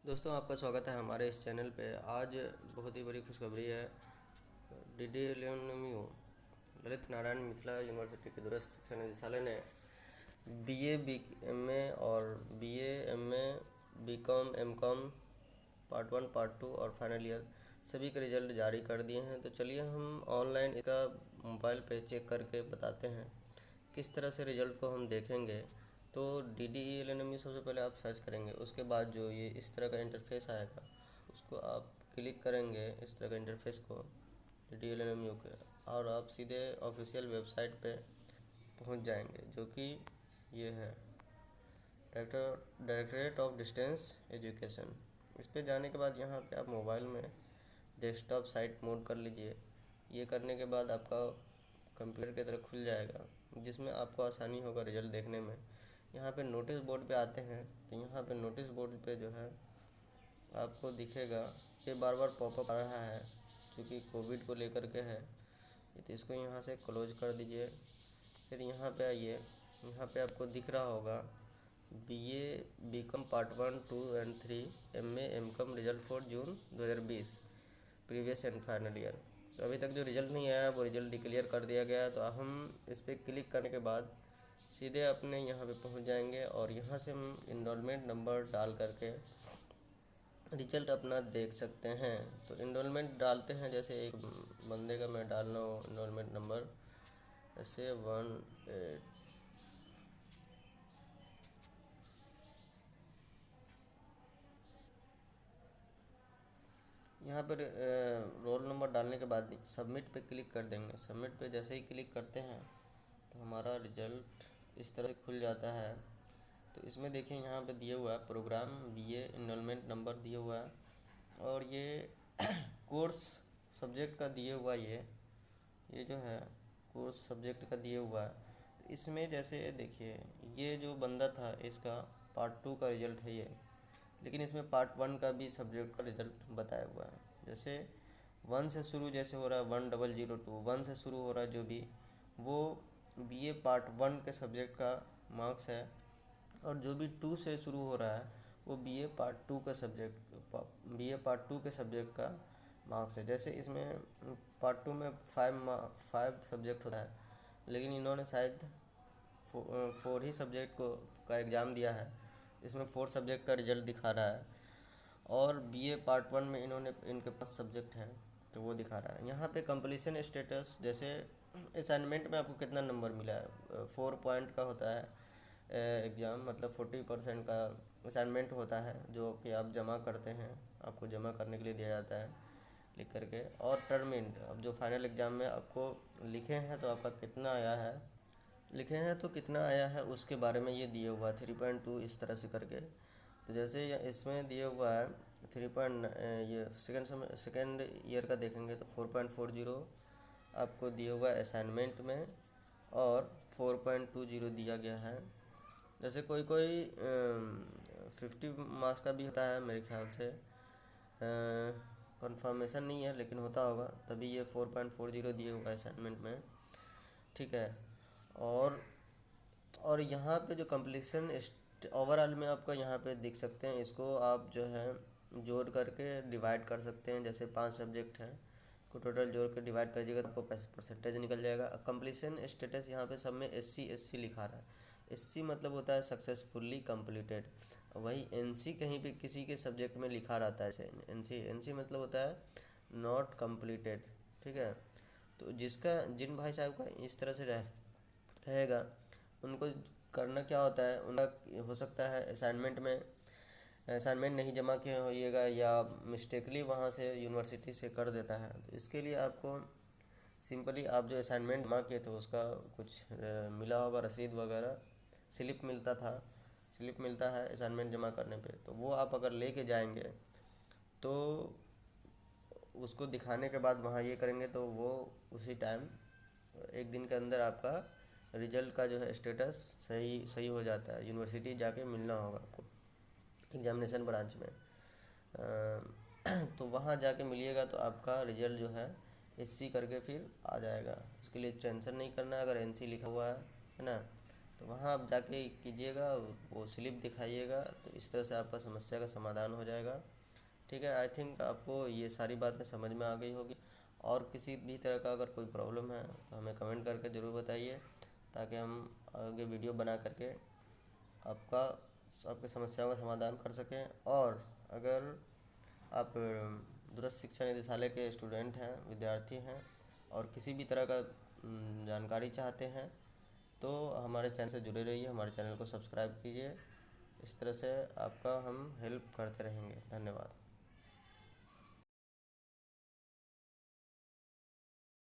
दोस्तों, आपका स्वागत है हमारे इस चैनल पे। आज बहुत ही बड़ी खुशखबरी है। DDLMU ललित नारायण मिथिला यूनिवर्सिटी के दूरस्थ शिक्षा निदेशालय ने BA BMA और BA MA BCom MCom part 1 part 2 और फाइनल ईयर सभी के रिजल्ट जारी कर दिए हैं। तो चलिए हम ऑनलाइन इसका मोबाइल पे चेक करके बताते हैं किस तरह से रिजल्ट को हम देखेंगे। तो DDLMU सबसे पहले आप सर्च करेंगे, उसके बाद जो ये इस तरह का इंटरफेस आएगा उसको आप क्लिक करेंगे, इस तरह का इंटरफेस को DDLMU के, और आप सीधे ऑफिशियल वेबसाइट पे पहुंच जाएंगे, जो कि ये है डायरेक्टरेट ऑफ डिस्टेंस एजुकेशन। इस पे जाने के बाद यहाँ पे आप मोबाइल में डेस्कटॉप साइट मोड कर लीजिए। ये करने के बाद आपका कंप्यूटर की तरह खुल जाएगा, जिसमें आपको आसानी होगा रिजल्ट देखने में। यहाँ पे नोटिस बोर्ड पे आते हैं, तो यहाँ पे नोटिस बोर्ड पे जो है आपको दिखेगा, ये बार बार पॉपअप आ रहा है क्योंकि कोविड को लेकर के है। तो इसको यहाँ से क्लोज कर दीजिए। फिर यहाँ पे आइए, यहाँ पे आपको दिख रहा होगा BA BCom part 1 2 and 3 MA MCom result for June 2020 previous and final year. तो अभी तक जो रिजल्ट नहीं आया वो रिजल्ट डिक्लेयर कर दिया गया है। तो हम इस पर क्लिक करने के बाद सीधे अपने यहाँ पे पहुँच जाएंगे और यहाँ से हम इनरोलमेंट नंबर डाल करके रिजल्ट अपना देख सकते हैं। तो इनरोलमेंट डालते हैं, जैसे एक बंदे का मैं डाल रहा हूँ इनरोलमेंट नंबर, जैसे 18। यहाँ पर रोल नंबर डालने के बाद सबमिट पे क्लिक कर देंगे। सबमिट पे जैसे ही क्लिक करते हैं तो हमारा रिजल्ट इस तरह से खुल जाता है। तो इसमें देखिए यहाँ पे दिया हुआ है प्रोग्राम BA इनरोलमेंट नंबर दिया हुआ है, और ये कोर्स सब्जेक्ट का दिया हुआ, ये जो है कोर्स सब्जेक्ट का दिया हुआ है। तो इसमें जैसे देखिए ये जो बंदा था इसका पार्ट 2 का रिजल्ट है ये, लेकिन इसमें पार्ट 1 का भी सब्जेक्ट का रिजल्ट बताया हुआ है। जैसे 1 से शुरू जैसे हो रहा है 1002, 1 से शुरू हो रहा है जो भी, वो BA पार्ट 1 के सब्जेक्ट का मार्क्स है, और जो भी 2 से शुरू हो रहा है वो BA पार्ट 2 का BA पार्ट 2 के सब्जेक्ट का मार्क्स है। जैसे इसमें पार्ट 2 में 5 सब्जेक्ट होता है, लेकिन इन्होंने शायद 4 ही सब्जेक्ट को का एग्ज़ाम दिया है। इसमें 4 सब्जेक्ट का रिजल्ट दिखा रहा है, और BA पार्ट 1 में इन्होंने इनके पास सब्जेक्ट हैं तो वो दिखा रहा है। यहाँ पे कंप्लीशन स्टेटस, जैसे असाइनमेंट में आपको कितना नंबर मिला है, 4 पॉइंट का होता है एग्ज़ाम, मतलब 40% का असाइनमेंट होता है जो कि आप जमा करते हैं, आपको जमा करने के लिए दिया जाता है लिख करके। और टर्म एंड, अब जो फाइनल एग्ज़ाम में आपको लिखे हैं तो आपका कितना आया है, लिखे हैं तो कितना आया है उसके बारे में ये दिया हुआ है 3.2 इस तरह से करके। तो जैसे इसमें दिया हुआ है 3 ये सेकेंड ईयर का देखेंगे तो 4.40 आपको दिया हुआ है असाइनमेंट में, और 4.20 दिया गया है। जैसे कोई कोई 50 मार्क्स का भी होता है मेरे ख्याल से, कंफर्मेशन नहीं है लेकिन होता होगा, तभी ये 4.40 दिए हुआ है असाइनमेंट में, ठीक है। और और यहाँ पे जो कंप्लीशन ओवरऑल में आपका यहाँ पे दिख सकते हैं, इसको आप जो है जोड़ करके डिवाइड कर सकते हैं। जैसे 5 सब्जेक्ट हैं को टोटल जोड़ कर डिवाइड करिएगा तो आपको परसेंटेज निकल जाएगा। कंप्लीशन स्टेटस यहाँ पे सब में SC लिखा रहा है। SC मतलब होता है सक्सेसफुली कंप्लीटेड, वही NC कहीं पे किसी के सब्जेक्ट में लिखा रहता है। NC मतलब होता है नॉट कंप्लीटेड, ठीक है। तो जिन भाई साहब का इस तरह से रहेगा, उनको करना क्या होता है, उनका हो सकता है असाइनमेंट नहीं जमा किए होइएगा, या मिस्टेकली वहाँ से यूनिवर्सिटी से कर देता है। तो इसके लिए आपको सिंपली आप जो असाइनमेंट जमा किए थे उसका कुछ मिला होगा, रसीद वगैरह, स्लिप मिलता है असाइनमेंट जमा करने पे, तो वो आप अगर लेके जाएंगे तो उसको दिखाने के बाद वहाँ ये करेंगे तो वो उसी टाइम 1 दिन के अंदर आपका रिजल्ट का जो है स्टेटस सही हो जाता है। यूनिवर्सिटी जाके मिलना होगा आपको एग्जामिनेशन ब्रांच में, तो वहाँ जाके मिलिएगा तो आपका रिजल्ट जो है SC करके फिर आ जाएगा। इसके लिए टेंशन नहीं करना है, अगर NC लिखा हुआ है ना, तो वहाँ आप जाके कीजिएगा, वो स्लिप दिखाइएगा, तो इस तरह से आपका समस्या का समाधान हो जाएगा। ठीक है, आई थिंक आपको ये सारी बातें समझ में आ गई होगी। और किसी भी तरह का अगर कोई प्रॉब्लम है तो हमें कमेंट करके ज़रूर बताइए, ताकि हम आगे वीडियो बना करके आपका आपकी समस्याओं का समाधान कर सकें। और अगर आप दूरस्थ शिक्षा निदेशालय के स्टूडेंट हैं, विद्यार्थी हैं, और किसी भी तरह का जानकारी चाहते हैं, तो हमारे चैनल से जुड़े रहिए, हमारे चैनल को सब्सक्राइब कीजिए। इस तरह से आपका हम हेल्प करते रहेंगे। धन्यवाद।